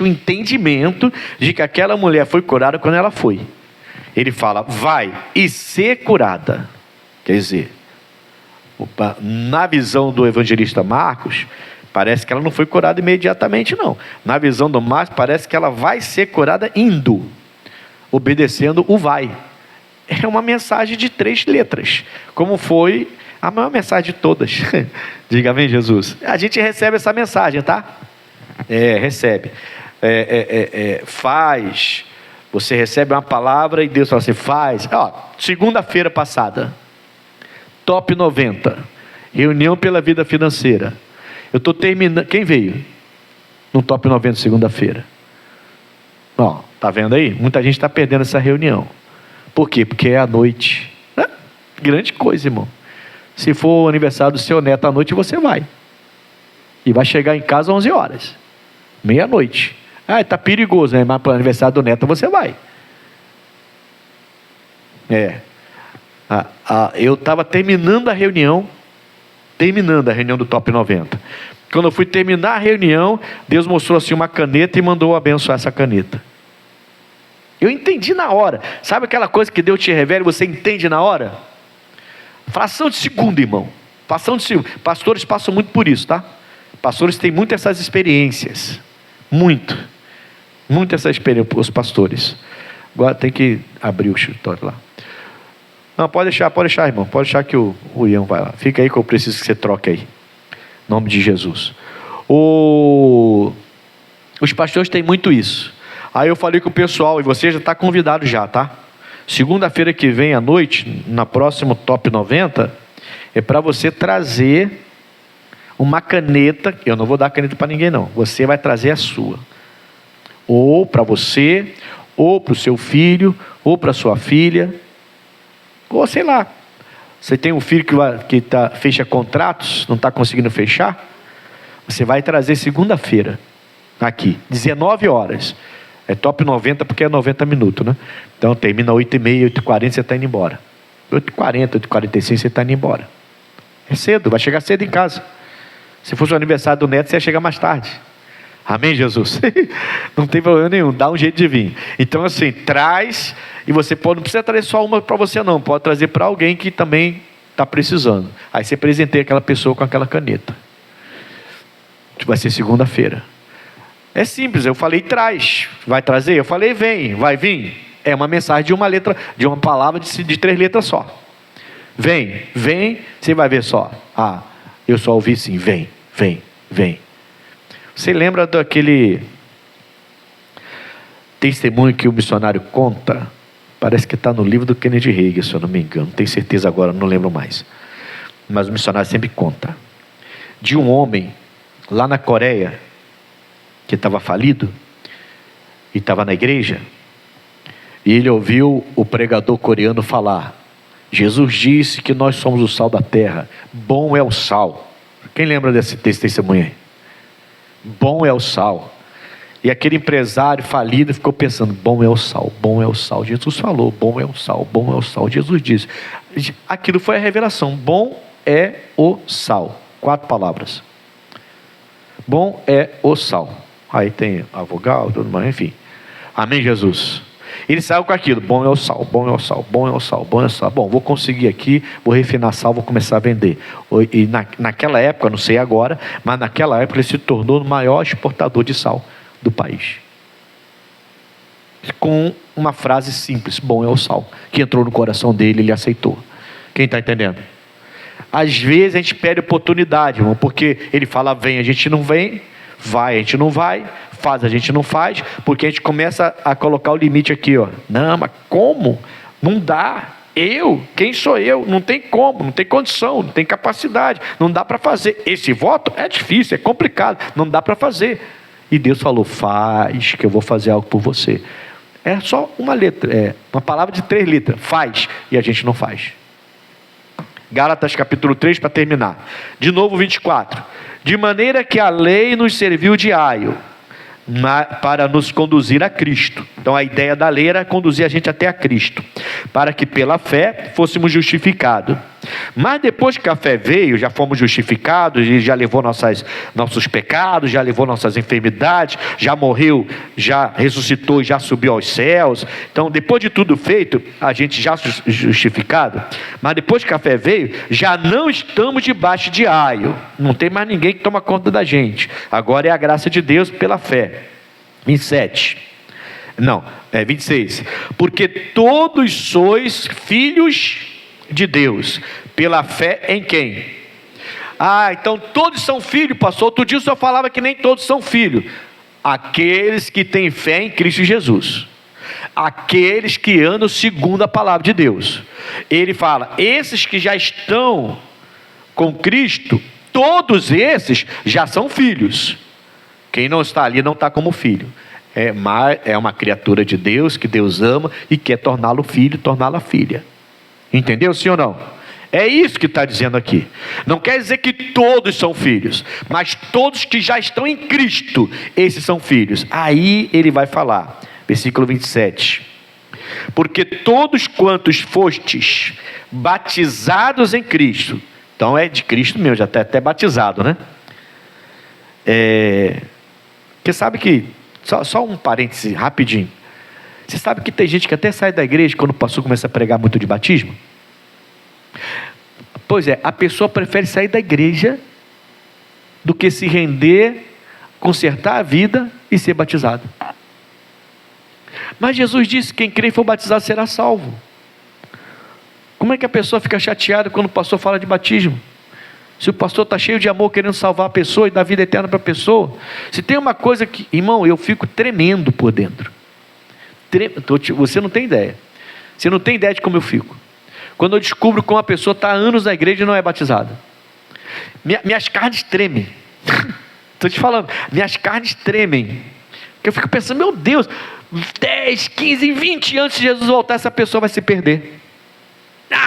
o entendimento de que aquela mulher foi curada quando ela foi. Ele fala, vai e ser curada. Quer dizer, na visão do evangelista Marcos, parece que ela não foi curada imediatamente, não. Na visão do Marcos, parece que ela vai ser curada indo, obedecendo o vai. É uma mensagem de 3 letras, como foi a maior mensagem de todas. Diga amém, Jesus. A gente recebe essa mensagem, tá? Recebe. Faz. Você recebe uma palavra e Deus fala assim, faz. Segunda-feira passada, Top 90, reunião pela vida financeira. Eu estou terminando. Quem veio no Top 90 segunda-feira? Tá vendo aí? Muita gente está perdendo essa reunião. Por quê? Porque é à noite. Grande coisa, irmão. Se for o aniversário do seu neto à noite, você vai. E vai chegar em casa às 11 horas. Meia-noite. Está perigoso, né? Mas para o aniversário do neto você vai. Eu estava terminando a reunião do Top 90. Quando eu fui terminar a reunião, Deus mostrou assim uma caneta e mandou abençoar essa caneta. Eu entendi na hora. Sabe aquela coisa que Deus te revela e você entende na hora? Fração de segundo, irmão. Fração de segundo. Pastores passam muito por isso, tá? Pastores têm muito essas experiências. Muito essa experiência, os pastores. Agora tem que abrir o escritório lá. Não, pode deixar, irmão. Pode deixar que o Ian vai lá. Fica aí que eu preciso que você troque aí. Em nome de Jesus. Os pastores têm muito isso. Aí eu falei com o pessoal, e você já está convidado já, tá? Segunda-feira que vem à noite, na próxima Top 90, é para você trazer uma caneta. Eu não vou dar caneta para ninguém, não. Você vai trazer a sua. Ou para você, ou para o seu filho, ou para a sua filha. Ou sei lá, você tem um filho que fecha contratos, não está conseguindo fechar, você vai trazer segunda-feira, aqui, 19 horas, é Top 90 porque é 90 minutos, né? Então termina 8h30, 8h40, você está indo embora, 8h40, 8h45 você está indo embora, é cedo, vai chegar cedo em casa. Se fosse o aniversário do neto, você ia chegar mais tarde. Amém, Jesus? Não tem problema nenhum, dá um jeito de vir. Então assim, traz, e você não precisa trazer só uma para você não, pode trazer para alguém que também está precisando. Aí você presenteia aquela pessoa com aquela caneta. Vai ser segunda-feira. É simples, eu falei traz, vai trazer? Eu falei vem, vai vir? É uma mensagem de uma letra, de uma palavra de 3 letras só. Vem, você vai ver só. Eu só ouvi assim: vem, vem, vem. Você lembra daquele testemunho que o missionário conta? Parece que está no livro do Kennedy Hagin, se eu não me engano. Não tenho certeza agora, não lembro mais. Mas o missionário sempre conta. De um homem lá na Coreia, que estava falido, e estava na igreja, e ele ouviu o pregador coreano falar: Jesus disse que nós somos o sal da terra. Bom é o sal. Quem lembra desse testemunho aí? Bom é o sal. E aquele empresário falido ficou pensando: bom é o sal, bom é o sal. Jesus falou: bom é o sal, bom é o sal. Jesus disse. Aquilo foi a revelação: bom é o sal. 4 palavras. Bom é o sal. Aí tem a vogal, tudo mais, enfim. Amém, Jesus? Ele saiu com aquilo: bom é o sal, bom é o sal, bom é o sal, bom é o sal. Bom, vou conseguir aqui, vou refinar sal, vou começar a vender. E naquela época, não sei agora, mas naquela época ele se tornou o maior exportador de sal do país, com uma frase simples: bom é o sal, que entrou no coração dele, ele aceitou. Quem está entendendo? Às vezes a gente perde oportunidade, irmão, porque ele fala vem, a gente não vem, vai, a gente não vai, faz, a gente não faz, porque a gente começa a colocar o limite aqui, ó. Não, mas como? Não dá. Quem sou eu? Não tem como, não tem condição, não tem capacidade, não dá para fazer. Esse voto é difícil, é complicado, não dá para fazer. E Deus falou: faz, que eu vou fazer algo por você. É só uma letra, uma palavra de 3 letras: faz, e a gente não faz. Gálatas capítulo 3, para terminar. De novo 24. De maneira que a lei nos serviu de aio para nos conduzir a Cristo. Então a ideia da lei era conduzir a gente até a Cristo, para que pela fé fôssemos justificados. Mas depois que a fé veio, já fomos justificados, e já levou nossos pecados, já levou nossas enfermidades, já morreu, já ressuscitou, já subiu aos céus. Então depois de tudo feito, a gente já justificado. Mas depois que a fé veio, já não estamos debaixo de aio, não tem mais ninguém que toma conta da gente. Agora é a graça de Deus pela fé. 26. Porque todos sois filhos de Deus pela fé em quem? Então todos são filhos, pastor. Outro dia o senhor falava que nem todos são filhos. Aqueles que têm fé em Cristo Jesus, aqueles que andam segundo a palavra de Deus. Ele fala: esses que já estão com Cristo, todos esses já são filhos. Quem não está ali não está como filho. É uma criatura de Deus, que Deus ama e quer torná-lo filho, torná-la filha. Entendeu, sim ou não? É isso que está dizendo aqui. Não quer dizer que todos são filhos, mas todos que já estão em Cristo, esses são filhos. Aí ele vai falar, versículo 27. Porque todos quantos fostes batizados em Cristo, então é de Cristo mesmo, já está até batizado, né? Porque sabe que, só um parêntese rapidinho, você sabe que tem gente que até sai da igreja quando o pastor começa a pregar muito de batismo? Pois é, a pessoa prefere sair da igreja do que se render, consertar a vida e ser batizado. Mas Jesus disse: quem crê e for batizado será salvo. Como é que a pessoa fica chateada quando o pastor fala de batismo? Se o pastor está cheio de amor, querendo salvar a pessoa e dar vida eterna para a pessoa. Se tem uma coisa que, irmão, eu fico tremendo por dentro. Você não tem ideia. Você não tem ideia de como eu fico quando eu descubro que uma pessoa está há anos na igreja e não é batizada. Minhas carnes tremem. Estou te falando, minhas carnes tremem. Porque eu fico pensando: meu Deus, 10, 15, 20 anos de Jesus voltar, essa pessoa vai se perder.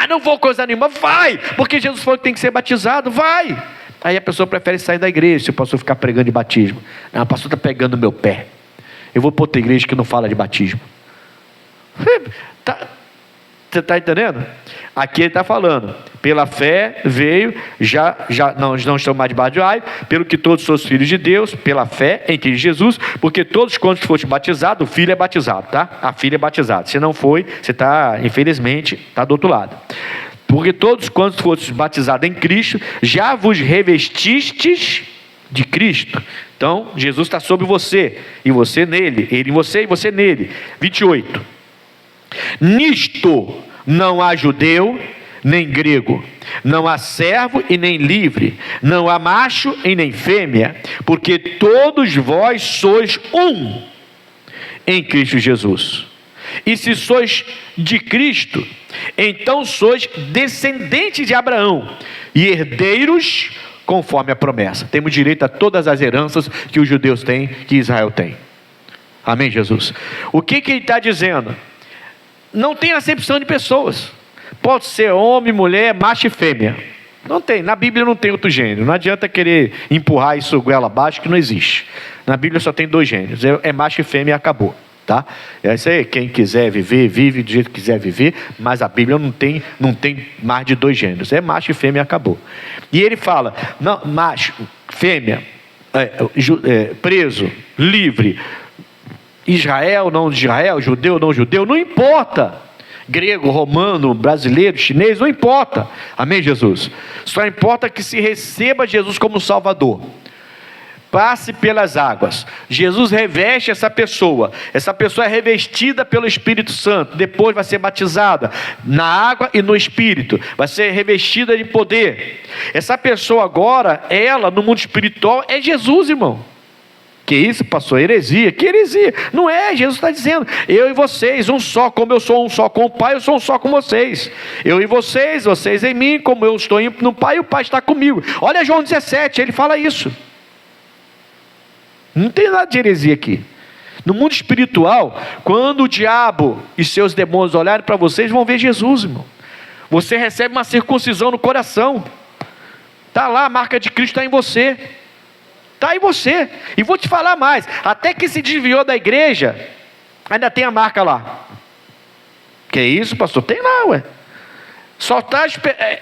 Não vou coisa nenhuma. Vai, porque Jesus falou que tem que ser batizado. Vai. Aí a pessoa prefere sair da igreja se o pastor ficar pregando de batismo. Não, o pastor está pegando no meu pé. Eu vou para outra igreja que não fala de batismo. Você está entendendo? Aqui ele está falando: pela fé veio, já não estão mais debaixo de aio, pelo que todos sois filhos de Deus, pela fé em Cristo Jesus, porque todos quantos foste batizados, o filho é batizado, tá? A filha é batizada. Se não foi, você está, infelizmente, está do outro lado. Porque todos quantos fostes batizados em Cristo, já vos revestistes de Cristo. Então, Jesus está sobre você, e você nele, ele em você e você nele. 28. Nisto não há judeu, nem grego, não há servo e nem livre, não há macho e nem fêmea, porque todos vós sois um em Cristo Jesus. E se sois de Cristo, então sois descendentes de Abraão e herdeiros conforme a promessa. Temos direito a todas as heranças que os judeus têm, que Israel tem. Amém, Jesus? O que ele está dizendo? Não tem acepção de pessoas. Pode ser homem, mulher, macho e fêmea. Não tem, na Bíblia não tem outro gênero. Não adianta querer empurrar isso goela abaixo, que não existe. Na Bíblia só tem 2 gêneros, é macho e fêmea e acabou. Tá? Isso aí, quem quiser viver, vive do jeito que quiser viver, mas a Bíblia não tem mais de 2 gêneros, é macho e fêmea e acabou. E ele fala, não, macho, fêmea, preso, livre, Israel, não Israel, judeu, não judeu, não importa. Grego, romano, brasileiro, chinês, não importa. Amém, Jesus? Só importa que se receba Jesus como Salvador. Passe pelas águas. Jesus reveste essa pessoa é revestida pelo Espírito Santo, depois vai ser batizada na água e no Espírito, vai ser revestida de poder. Essa pessoa agora, ela no mundo espiritual é Jesus, irmão. Que isso, pastor? Heresia? Que heresia? Não é, Jesus está dizendo, eu e vocês, um só, como eu sou um só com o Pai, eu sou um só com vocês. Eu e vocês, vocês em mim, como eu estou no Pai, o Pai está comigo. Olha João 17, ele fala isso. Não tem nada de heresia aqui. No mundo espiritual, quando o diabo e seus demônios olharem para vocês, vão ver Jesus, irmão. Você recebe uma circuncisão no coração. Está lá, a marca de Cristo está em você. Está em você. E vou te falar mais, até que se desviou da igreja, ainda tem a marca lá. Que isso, pastor? Tem lá, ué. Só está,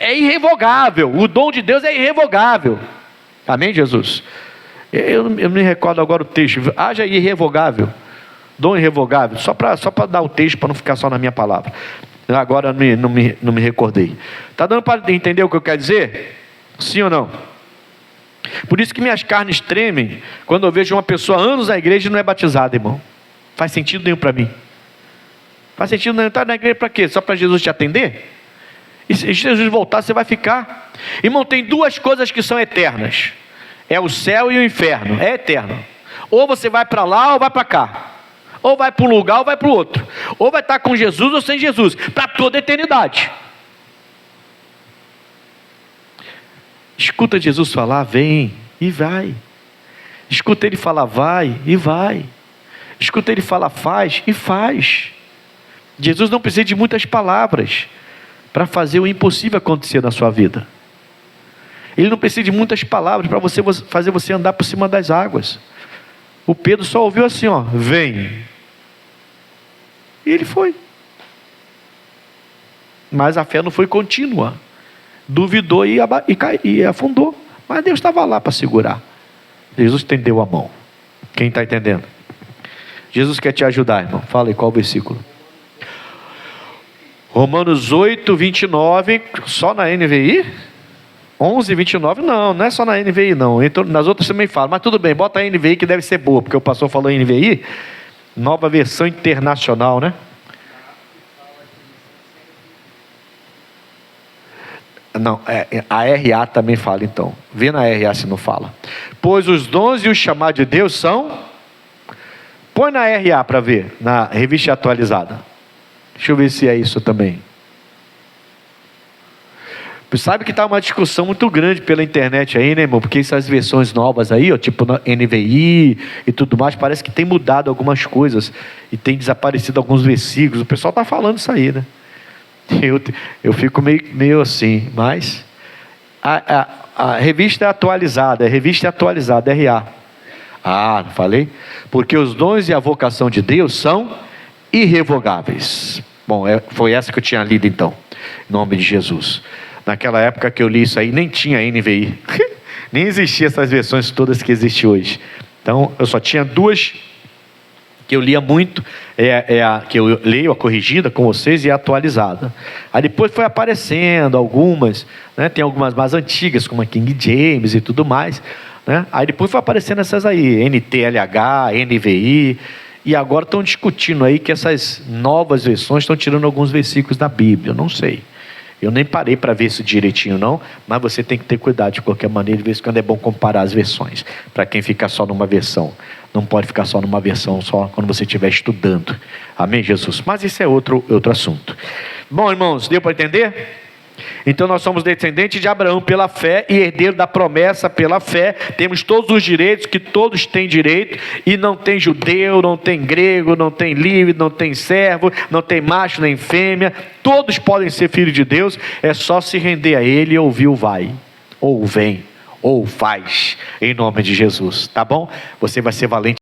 é irrevogável. O dom de Deus é irrevogável. Amém, Jesus? Eu me recordo agora o texto. Haja irrevogável, dom irrevogável. Só para dar o texto, para não ficar só na minha palavra. Agora não me recordei. Está dando para entender o que eu quero dizer? Sim ou não? Por isso que minhas carnes tremem quando eu vejo uma pessoa há anos na igreja e não é batizada, irmão. Faz sentido nenhum para mim. Faz sentido nenhum. Estar na igreja para quê? Só para Jesus te atender? E se Jesus voltar, você vai ficar. Irmão, tem 2 coisas que são eternas. É o céu e o inferno, é eterno. Ou você vai para lá ou vai para cá. Ou vai para um lugar ou vai para o outro. Ou vai estar com Jesus ou sem Jesus, para toda a eternidade. Escuta Jesus falar, vem e vai. Escuta ele falar, vai e vai. Escuta ele falar, faz e faz. Jesus não precisa de muitas palavras para fazer o impossível acontecer na sua vida. Ele não precisa de muitas palavras para fazer você andar por cima das águas. O Pedro só ouviu assim, ó, vem. E ele foi. Mas a fé não foi contínua. Duvidou e afundou. Mas Deus estava lá para segurar. Jesus estendeu a mão. Quem está entendendo? Jesus quer te ajudar, irmão. Fala aí, qual o versículo? Romanos 8, 29. Só na NVI? 11, 29, não é só na NVI não, nas outras também fala, mas tudo bem, bota a NVI que deve ser boa, porque o pastor falou NVI, nova versão internacional, né? Não, a RA também fala então, vê na RA se não fala. Pois os dons e o chamado de Deus são, põe na RA para ver, na revista atualizada, deixa eu ver se é isso também. Sabe que está uma discussão muito grande pela internet aí, né, irmão? Porque essas versões novas aí, ó, tipo NVI e tudo mais, parece que tem mudado algumas coisas e tem desaparecido alguns versículos. O pessoal está falando isso aí, né? Eu fico meio assim, mas a revista é atualizada, RA. Ah, não falei? Porque os dons e a vocação de Deus são irrevogáveis. Bom, foi essa que eu tinha lido então, em nome de Jesus. Naquela época que eu li isso aí, nem tinha NVI. Nem existiam essas versões todas que existem hoje. Então, eu só tinha 2 que eu lia muito. A que eu leio, a corrigida com vocês, e a atualizada. Aí depois foi aparecendo algumas, né? Tem algumas mais antigas, como a King James e tudo mais, né? Aí depois foi aparecendo essas aí, NTLH, NVI. E agora estão discutindo aí que essas novas versões estão tirando alguns versículos da Bíblia. Eu não sei. Eu nem parei para ver isso direitinho não, mas você tem que ter cuidado de qualquer maneira, de vez em quando é bom comparar as versões, para quem fica só numa versão. Não pode ficar só numa versão, só quando você estiver estudando. Amém, Jesus? Mas isso é outro assunto. Bom, irmãos, deu para entender? Então nós somos descendentes de Abraão pela fé e herdeiro da promessa pela fé. Temos todos os direitos que todos têm direito, e não tem judeu, não tem grego, não tem livre, não tem servo, não tem macho nem fêmea. Todos podem ser filhos de Deus. É só se render a Ele e ouvir o vai, ou o vem, ou o faz, em nome de Jesus, tá bom? Você vai ser valente.